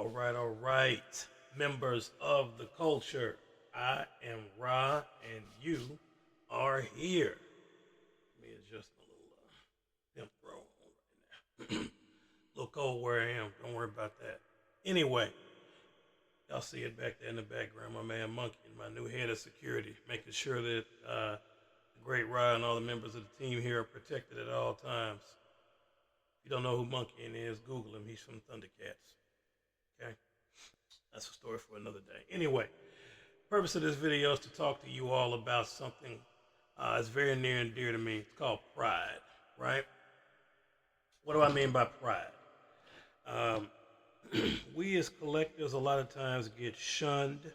All right. Members of the culture, I am Ra, and you are here. Let me adjust my little temp throw on right now. A little cold where I am. Don't worry about that. Anyway, y'all see it back there in the background. My man Monkey, my new head of security, making sure that the great Ra and all the members of the team here are protected at all times. If you don't know who Monkey is, Google him. He's from Thundercats. Okay? That's a story for another day. Anyway, purpose of this video is to talk to you all about something that's very near and dear to me. It's called pride, right? What do I mean by pride? Um, we as collectors a lot of times get shunned,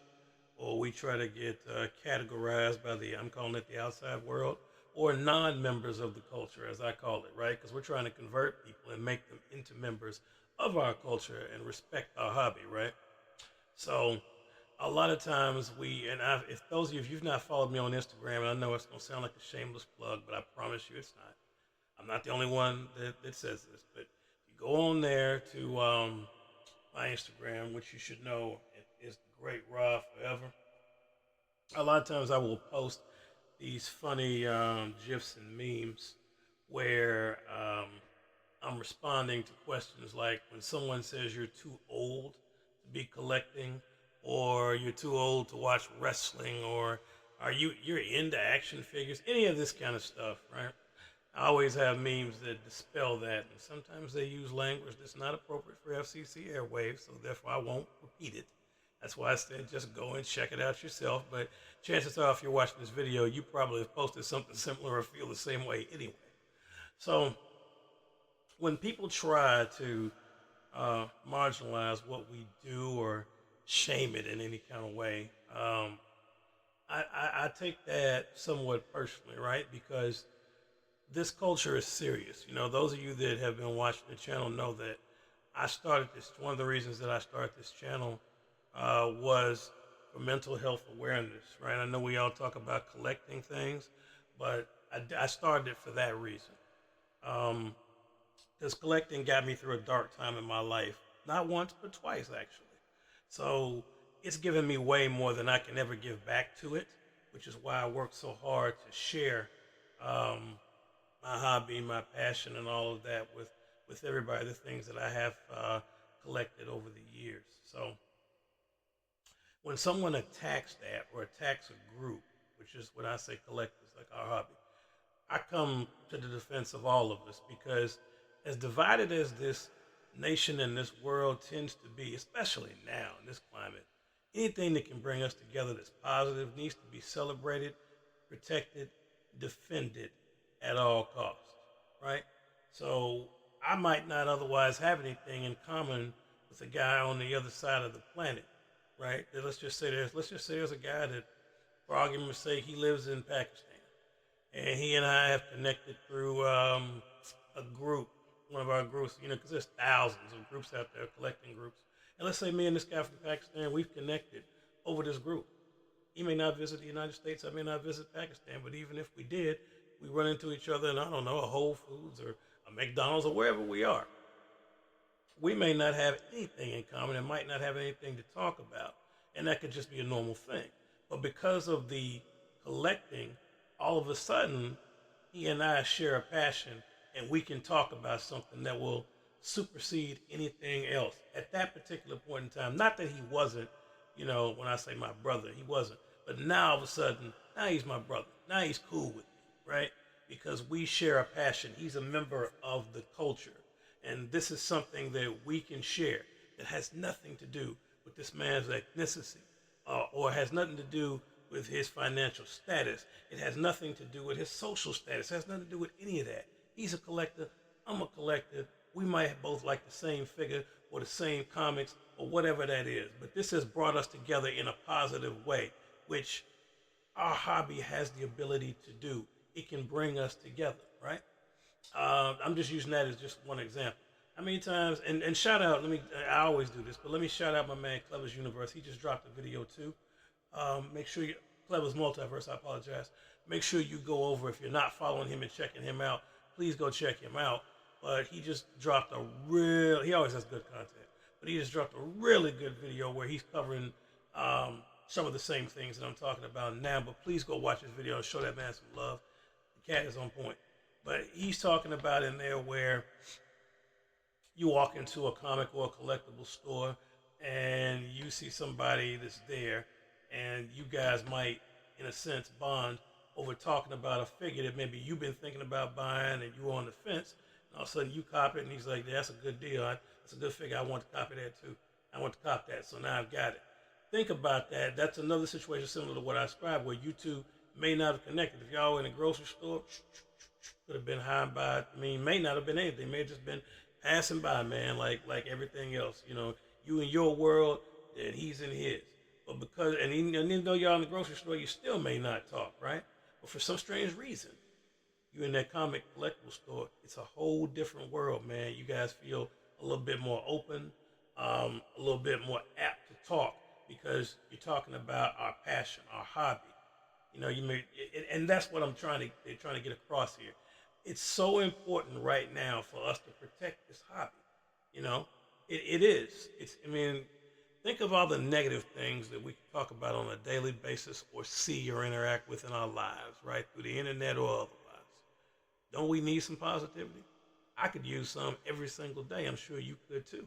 or we try to get categorized by I'm calling it the outside world, or non-members of the culture, as I call it, right? Because we're trying to convert people and make them into members of our culture and respect our hobby, right? So a lot of times if those of you, if you've not followed me on Instagram, and I know it's going to sound like a shameless plug, but I promise you it's not. I'm not the only one that says this, but you go on there to my Instagram, which you should know is the Great Raw Forever. A lot of times I will post these funny GIFs and memes where I'm responding to questions like when someone says you're too old to be collecting, or you're too old to watch wrestling, or you're into action figures, any of this kind of stuff, right? I always have memes that dispel that, and sometimes they use language that's not appropriate for FCC airwaves, so therefore I won't repeat it. That's why I said just go and check it out yourself. But chances are, if you're watching this video, you probably have posted something similar or feel the same way anyway. So when people try to marginalize what we do or shame it in any kind of way, I take that somewhat personally, right? Because this culture is serious. You know, those of you that have been watching the channel know that I started this. One of the reasons that I started this channel was for mental health awareness, right? I know we all talk about collecting things, but I started it for that reason. Because collecting got me through a dark time in my life, not once but twice actually. So it's given me way more than I can ever give back to it, which is why I work so hard to share my hobby, my passion, and all of that with everybody. The things that I have collected over the years. So when someone attacks that or attacks a group, which is what I say collectors, like our hobby, I come to the defense of all of us because as divided as this nation and this world tends to be, especially now in this climate, anything that can bring us together that's positive needs to be celebrated, protected, defended at all costs, right? So I might not otherwise have anything in common with a guy on the other side of the planet, right? Let's just say there's a guy that, for argument's sake, he lives in Pakistan, and he and I have connected through a group, one of our groups, you know, because there's thousands of groups out there, collecting groups. And let's say me and this guy from Pakistan, we've connected over this group. He may not visit the United States, I may not visit Pakistan, but even if we did, we run into each other in, I don't know, a Whole Foods or a McDonald's or wherever we are. We may not have anything in common and might not have anything to talk about. And that could just be a normal thing. But because of the collecting, all of a sudden, he and I share a passion and we can talk about something that will supersede anything else at that particular point in time. Not that he wasn't, you know, when I say my brother, he wasn't. But now all of a sudden, now he's my brother. Now he's cool with me, right? Because we share a passion. He's a member of the culture. And this is something that we can share that has nothing to do with this man's ethnicity or has nothing to do with his financial status. It has nothing to do with his social status. It has nothing to do with any of that. He's a collector. I'm a collector. We might both like the same figure or the same comics or whatever that is. But this has brought us together in a positive way, which our hobby has the ability to do. It can bring us together, right? I'm just using that as just one example. How many times, and shout out, I always do this, but let me shout out my man Clever's Universe. He just dropped a video too. Make sure Clever's Multiverse, I apologize. Make sure you go over, if you're not following him and checking him out, please go check him out. But he just dropped he always has good content, but he just dropped a really good video where he's covering some of the same things that I'm talking about now. But please go watch this video and show that man some love. The cat is on point. But he's talking about in there where you walk into a comic or a collectible store and you see somebody that's there, and you guys might, in a sense, bond over talking about a figure that maybe you've been thinking about buying and you're on the fence, and all of a sudden you cop it and he's like, yeah, that's a good deal. That's a good figure. I want to copy that too. I want to cop that. So now I've got it. Think about that. That's another situation similar to what I described where you two may not have connected. If y'all were in a grocery store, could have been high by, I mean, may not have been anything. May have just been passing by, man, like everything else. You know, you in your world and he's in his. But because, and even though y'all in the grocery store, you still may not talk, right? But for some strange reason, you in that comic collectible store, it's a whole different world, man. You guys feel a little bit more open, a little bit more apt to talk because you're talking about our passion, our hobby. You know, you may, and that's what they're trying to get across here. It's so important right now for us to protect this hobby. You know, it is. I mean, think of all the negative things that we can talk about on a daily basis or see or interact with in our lives, right? Through the internet or otherwise. Don't we need some positivity? I could use some every single day. I'm sure you could too.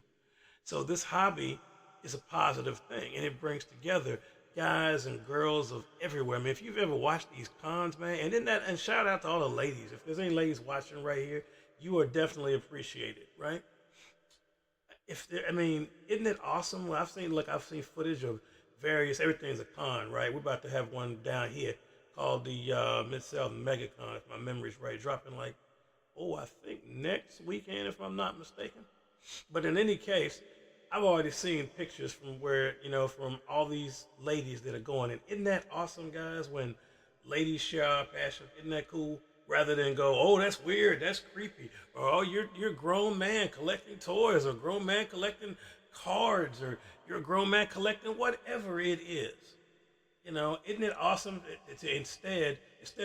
So this hobby is a positive thing, and it brings together guys and girls of everywhere. I mean, if you've ever watched these cons, man, and shout out to all the ladies. If there's any ladies watching right here, you are definitely appreciated, right? Isn't it awesome? Well, I've seen footage of everything's a con, right? We're about to have one down here called the Mid-South MegaCon, if my memory's right, dropping I think next weekend, if I'm not mistaken. But in any case, I've already seen pictures from from all these ladies that are going. And isn't that awesome, guys, when ladies share our passion? Isn't that cool? Rather than go, oh, that's weird, that's creepy, or oh, you're a grown man collecting toys, or a grown man collecting cards, or you're a grown man collecting whatever it is. You know, isn't it awesome to instead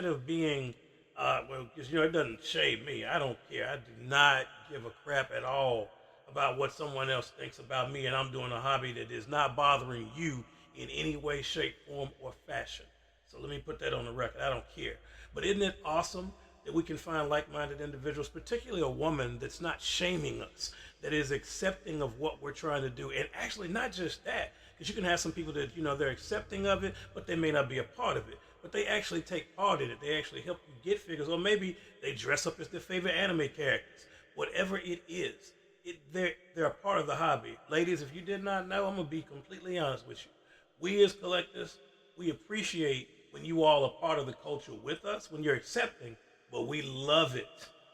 of being, because it doesn't shame me. I don't care. I do not give a crap at all about what someone else thinks about me, and I'm doing a hobby that is not bothering you in any way, shape, form, or fashion. So let me put that on the record. I don't care. But isn't it awesome that we can find like-minded individuals, particularly a woman that's not shaming us, that is accepting of what we're trying to do, and actually not just that, because you can have some people that, they're accepting of it, but they may not be a part of it, but they actually take part in it. They actually help you get figures, or maybe they dress up as their favorite anime characters. Whatever it is, they're a part of the hobby. Ladies, if you did not know, I'm going to be completely honest with you. We as collectors, we appreciate when you all are part of the culture with us, when you're accepting, but we love it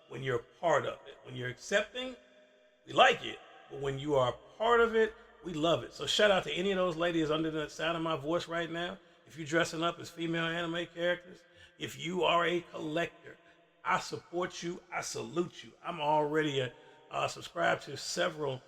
when you're a part of it. When you're accepting, we like it, but when you are a part of it, we love it. So shout out to any of those ladies under the sound of my voice right now. If you're dressing up as female anime characters, if you are a collector, I support you, I salute you. I'm already subscribed to several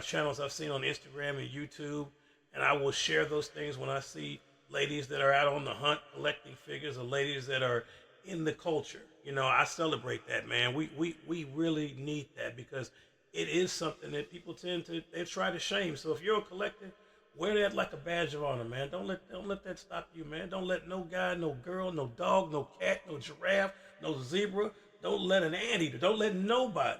channels I've seen on Instagram and YouTube, and I will share those things when I see ladies that are out on the hunt collecting figures, or ladies that are in the culture. I celebrate that, man. We really need that, because it is something that people they try to shame. So if you're a collector, wear that like a badge of honor, man. Don't let that stop you, man. Don't let no guy, no girl, no dog, no cat, no giraffe, no zebra, don't let an anteater, don't let nobody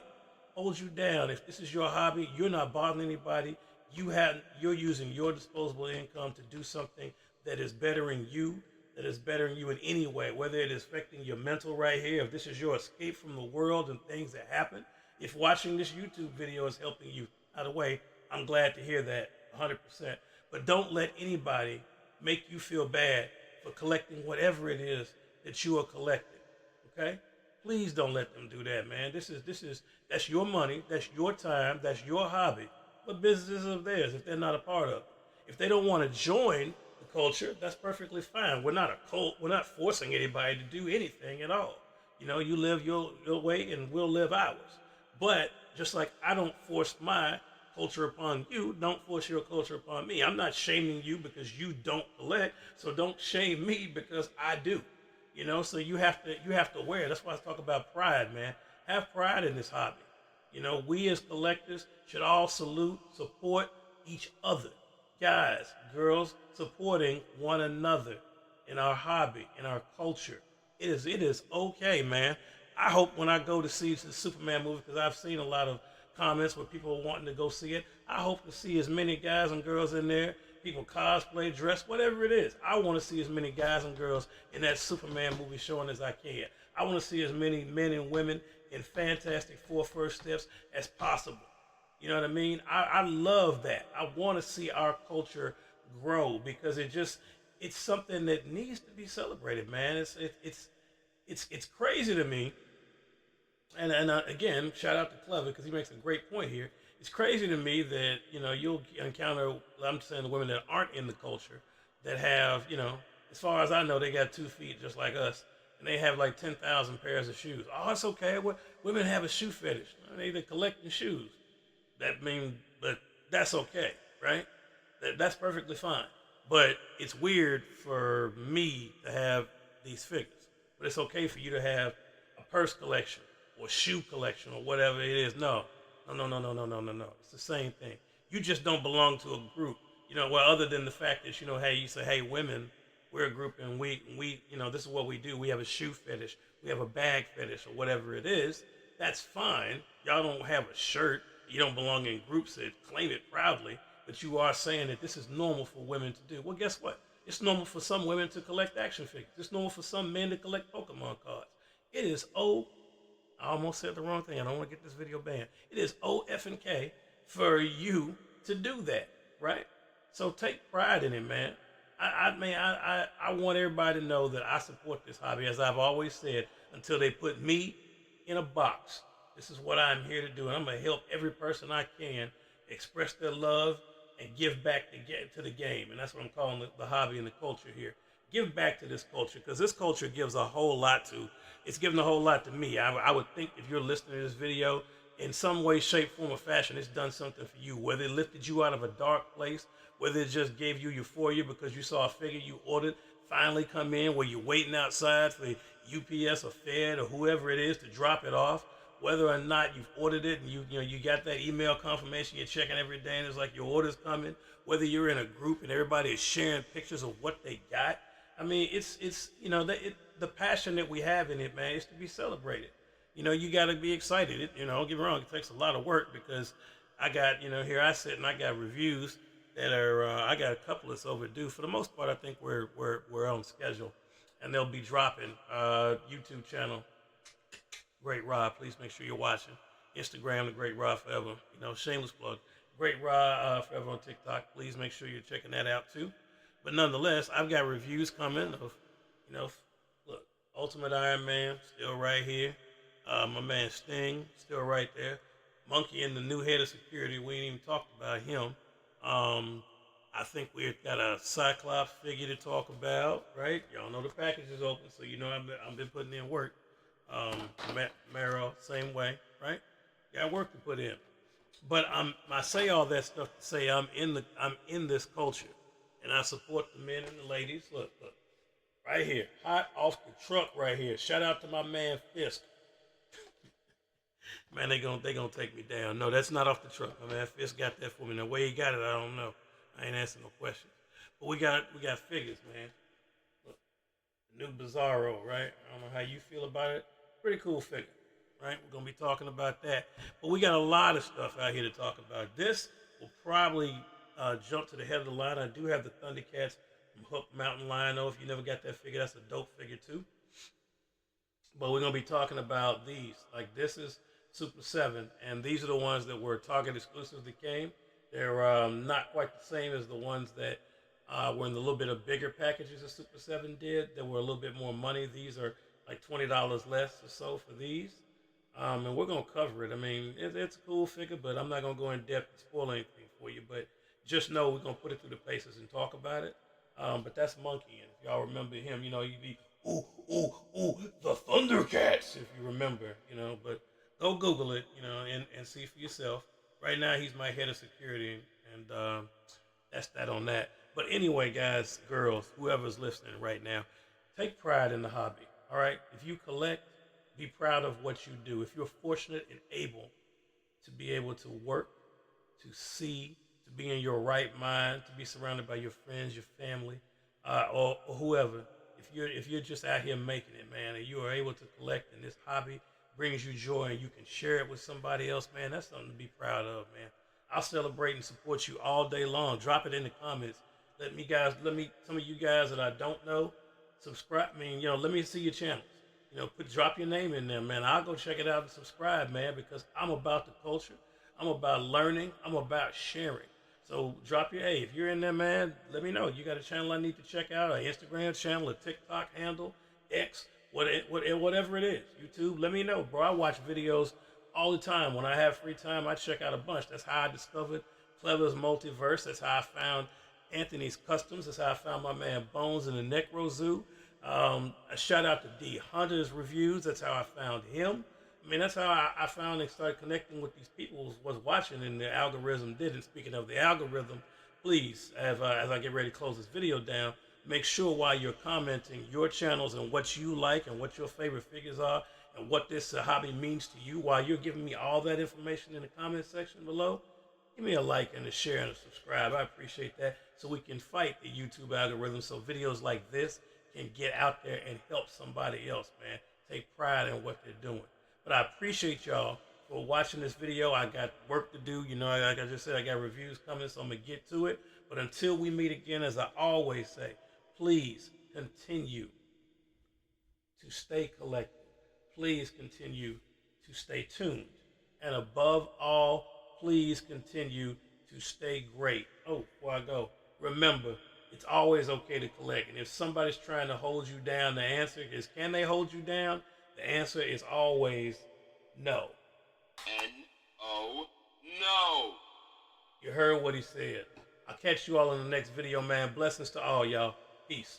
hold you down. If this is your hobby, you're not bothering anybody. You're using your disposable income to do something that is bettering you, in any way, whether it is affecting your mental right here, if this is your escape from the world and things that happen, if watching this YouTube video is helping you. By the way, I'm glad to hear that 100%. But don't let anybody make you feel bad for collecting whatever it is that you are collecting, okay? Please don't let them do that, man. That's your money, that's your time, that's your hobby. What business is of theirs if they're not a part of it? If they don't want to join the culture, that's perfectly fine. We're not a cult. We're not forcing anybody to do anything at all. You live your way and we'll live ours. But just like I don't force my culture upon you, don't force your culture upon me. I'm not shaming you because you don't collect, so don't shame me because I do. So you have to wear it. That's why I talk about pride, man. Have pride in this hobby. You know, we as collectors should all salute, support each other. Guys, girls, supporting one another in our hobby, in our culture. It is okay, man. I hope when I go to see the Superman movie, because I've seen a lot of comments where people are wanting to go see it. I hope to see as many guys and girls in there, people cosplay, dress, whatever it is. I want to see as many guys and girls in that Superman movie showing as I can. I want to see as many men and women in Fantastic Four First Steps as possible. You know what I mean? I love that. I want to see our culture grow because it's something that needs to be celebrated, man. It's crazy to me. And again, shout out to Clever because he makes a great point here. It's crazy to me that you'll encounter. I'm saying the women that aren't in the culture that have as far as I know, they got 2 feet just like us, and they have like 10,000 pairs of shoes. Oh, it's okay. Women have a shoe fetish. They're collecting shoes. But that's okay, right? That's perfectly fine. But it's weird for me to have these figures. But it's okay for you to have a purse collection or shoe collection or whatever it is. No, no, no, no, no, no, no, no, no. It's the same thing. You just don't belong to a group. Well, other than the fact that, hey, you say, hey, women, we're a group and we, this is what we do. We have a shoe fetish. We have a bag fetish or whatever it is. That's fine. Y'all don't have a shirt. You don't belong in groups that claim it proudly, but you are saying that this is normal for women to do. Well, guess what? It's normal for some women to collect action figures. It's normal for some men to collect Pokemon cards. It is I almost said the wrong thing. I don't want to get this video banned. It is OFNK for you to do that, right? So take pride in it, man. I want everybody to know that I support this hobby, as I've always said, until they put me in a box. This is what I'm here to do, and I'm going to help every person I can express their love and give back to the game. And that's what I'm calling the hobby and the culture here. Give back to this culture, because this culture gives a whole lot it's given a whole lot to me. I would think if you're listening to this video, in some way, shape, form, or fashion, it's done something for you. Whether it lifted you out of a dark place, whether it just gave you euphoria because you saw a figure you ordered finally come in, where you're waiting outside for UPS or Fed or whoever it is to drop it off, whether or not you've ordered it and you got that email confirmation, you're checking every day and it's like your order's coming, whether you're in a group and everybody is sharing pictures of what they got. I mean, it's the passion that we have in it, man, is to be celebrated. You got to be excited. Don't get me wrong, it takes a lot of work because I got, here I sit and I got reviews that are, I got a couple that's overdue. For the most part, I think we're on schedule, and they'll be dropping. YouTube channel, Great Rob. Please make sure you're watching. Instagram, The Great Rob Forever. Shameless plug. Great Rob Forever on TikTok. Please make sure you're checking that out too. But nonetheless, I've got reviews coming of, look, Ultimate Iron Man still right here. My man Sting still right there. Monkey and the new head of security. We ain't even talked about him. I think we've got a Cyclops figure to talk about, right? Y'all know the package is open, so I've been putting in work. Marrow, same way, right? Got work to put in. But I say all that stuff to say I'm in this culture, and I support the men and the ladies. Look, right here, hot off the truck, right here. Shout out to my man Fisk. Man, they gonna take me down. No, that's not off the truck. My man Fisk got that for me. The way he got it, I don't know. I ain't asking no questions. But we got figures, man. Look, the new Bizarro, right? I don't know how you feel about it. Pretty cool figure, right? We're gonna be talking about that. But we got a lot of stuff out here to talk about. This will probably jump to the head of the line. I do have the Thundercats from Hook Mountain Lion-O. If you never got that figure, that's a dope figure too. But we're going to be talking about these. Like, this is Super 7, and these are the ones that were Target exclusives that came. They're not quite the same as the ones that were in the little bit of bigger packages that Super 7 did. They were a little bit more money. These are like $20 less or so for these. And we're going to cover it. I mean, it's a cool figure, but I'm not going to go in depth and spoil anything for you. But just know we're going to put it through the paces and talk about it. But that's Monkey. And if y'all remember him, you'd be, ooh, the Thundercats, if you remember, but go Google it, and see for yourself. Right now, he's my head of security, and that's that on that. But anyway, guys, girls, whoever's listening right now, take pride in the hobby, all right? If you collect, be proud of what you do. If you're fortunate and able to be able to work, to see, to be in your right mind, to be surrounded by your friends, your family, or whoever. If you're just out here making it, man, and you are able to collect, and this hobby brings you joy, and you can share it with somebody else, man, that's something to be proud of, man. I'll celebrate and support you all day long. Drop it in the comments. Let me some of you guys that I don't know, subscribe. I mean, let me see your channels. Drop your name in there, man. I'll go check it out and subscribe, man, because I'm about the culture. I'm about learning. I'm about sharing. So drop your, hey, if you're in there, man, let me know. You got a channel I need to check out, an Instagram channel, a TikTok handle, X, whatever it is, YouTube, let me know, bro. I watch videos all the time. When I have free time, I check out a bunch. That's how I discovered Clever's Multiverse. That's how I found Anthony's Customs. That's how I found my man Bones in the Necro Zoo. A shout out to D Hunter's Reviews. That's how I found him. I mean, that's how I found and started connecting with these people who was watching, and the algorithm did. And speaking of the algorithm, please, as I get ready to close this video down, make sure while you're commenting your channels and what you like and what your favorite figures are and what this hobby means to you, while you're giving me all that information in the comment section below, give me a like and a share and a subscribe. I appreciate that, so we can fight the YouTube algorithm, so videos like this can get out there and help somebody else, man. Take pride in what they're doing. But I appreciate y'all for watching this video. I got work to do. Like I just said, I got reviews coming, so I'm going to get to it. But until we meet again, as I always say, please continue to stay collected. Please continue to stay tuned. And above all, please continue to stay great. Oh, before I go, remember, it's always okay to collect. And if somebody's trying to hold you down, the answer is, can they hold you down? The answer is always no. N-O, no. You heard what he said. I'll catch you all in the next video, man. Blessings to all y'all. Peace.